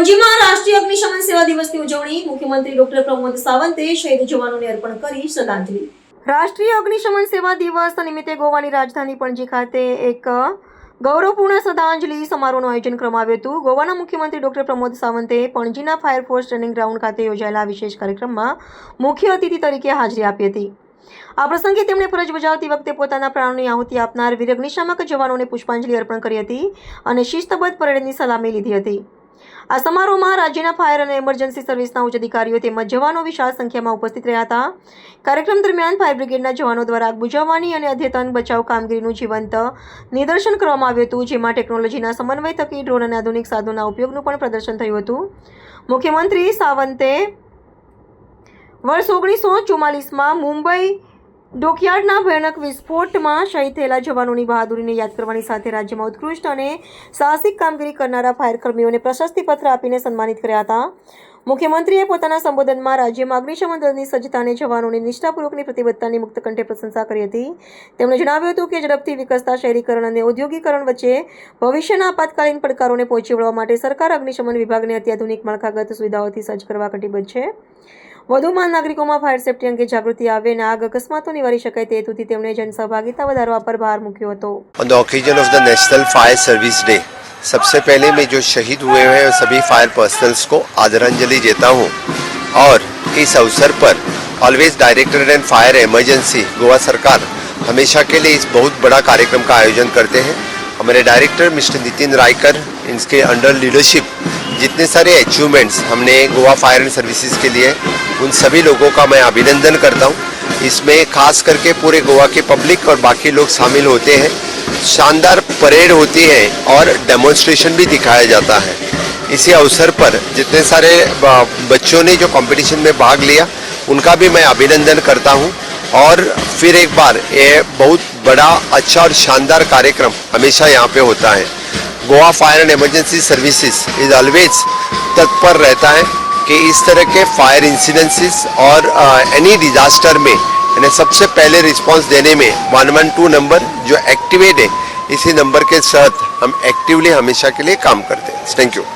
પણજીમાં રાષ્ટ્રીય અગ્નિશમન સેવા દિવસની ઉજવણી મુખ્યમંત્રી ડોક્ટર પ્રમોદ સાવંતે શહીદ જવાનોને અર્પણ કરી શ્રદ્ધાંજલિ। રાષ્ટ્રીય અગ્નિશમન સેવા દિવસ નિમિત્તે ગોવાની રાજધાની પણજી ખાતે એક ગૌરવપૂર્ણ શ્રદ્ધાંજલિ સમારોહનું આયોજન કરવામાં આવ્યું હતું। ગોવાના મુખ્યમંત્રી ડોક્ટર પ્રમોદ સાવંતે પણજીના ફાયર ફોર્સ ટ્રેનિંગ ગ્રાઉન્ડ ખાતે યોજાયેલા વિશેષ કાર્યક્રમમાં મુખ્ય અતિથિ તરીકે હાજરી આપી હતી। આ પ્રસંગે તેમણે ફરજ બજાવતી વખતે પોતાના પ્રાણોની આહુતિ આપનાર વીર અગ્નિશામક જવાનોને પુષ્પાંજલિ અર્પણ કરી હતી અને શિસ્તબદ્ધ પરેડની સલામી લીધી હતી। આ સમારોહમાં રાજ્યના ફાયર અને એમરજન્સી સર્વિસના ઉચ્ચ અધિકારીઓ તેમજ જવાનો વિશાળ સંખ્યામાં ઉપસ્થિત રહ્યા હતા। કાર્યક્રમ દરમિયાન ફાયર બ્રિગેડના જવાનો દ્વારા આગ બુઝાવવાની અને અદ્યતન બચાવ કામગીરીનું જીવંત નિદર્શન કરવામાં આવ્યું હતું, જેમાં ટેકનોલોજીના સમન્વય થકી ડ્રોન અને આધુનિક સાધનોના ઉપયોગનું પણ પ્રદર્શન થયું હતું। મુખ્યમંત્રી સાવંતે વર્ષ 1944માં મુંબઈ ડોકયાર્ડના ભયાનક વિસ્ફોટમાં શહીદ થયેલા જવાનોની બહાદુરીને યાદ કરવાની સાથે રાજ્યમાં ઉત્કૃષ્ટ અને સાહસિક કામગીરી કરનારા ફાયર કર્મીઓને પ્રશસ્તિપત્ર આપીને સન્માનિત કર્યા હતા। મુખ્યમંત્રીએ પોતાના સંબોધનમાં રાજ્યમાં અગ્નિશમન દળની સજ્જતાને જવાનોની નિષ્ઠાપૂર્વકની પ્રતિબદ્ધતાની મુક્ત કંઠે પ્રશંસા કરી હતી। તેમણે જણાવ્યું હતું કે ઝડપથી વિકસતા શહેરીકરણ અને ઔદ્યોગિકરણ વચ્ચે ભવિષ્યના આપાતકાલીન પડકારોને પહોંચી વળવા માટે સરકાર અગ્નિશમન વિભાગને અત્યાધુનિક માળખાગત સુવિધાઓથી સજ્જ કરવા કટિબદ્ધ છે। વધુમાં નાગરિકોમાં ફાયર સેફ્ટી અંગે જાગૃતિ આવે અને આગ અકસ્માતો નિવારી શકાય તે હેતુથી તેમણે જનસહભાગિતા વધારવા પર ભાર મૂક્યો હતો। On the occasion of the National Fire Service Day, सबसे पहले मैं जो शहीद हुए हैं सभी फायर पर्सनल्स को आदरांजलि देता हूं और इस अवसर पर always directorate and fire emergency Goa सरकार हमेशा के लिए इस बहुत बड़ा कार्यक्रम का आयोजन करते हैं। हमारे डायरेक्टर मिस्टर नितिन रायकर, इनके अंडर लीडरशिप जितने सारे अचीवमेंट्स हमने गोवा फायर एंड सर्विसेज के लिए, उन सभी लोगों का मैं अभिनंदन करता हूँ। इसमें खास करके पूरे गोवा के पब्लिक और बाकी लोग शामिल होते हैं। शानदार परेड होती है और डेमोन्स्ट्रेशन भी दिखाया जाता है। इसी अवसर पर जितने सारे बच्चों ने जो कंपटीशन में भाग लिया उनका भी मैं अभिनंदन करता हूँ। और फिर एक बार ये बहुत बड़ा अच्छा और शानदार कार्यक्रम हमेशा यहाँ पे होता है। Goa fire and emergency services is always तत्पर रहता है कि इस तरह के फायर इंसिडेंसेस और एनी डिजास्टर में इन्हें सबसे पहले रिस्पांस देने में 112 नंबर जो एक्टिवेट है, इसी नंबर के साथ हम एक्टिवली हमेशा के लिए काम करते हैं। Thank you.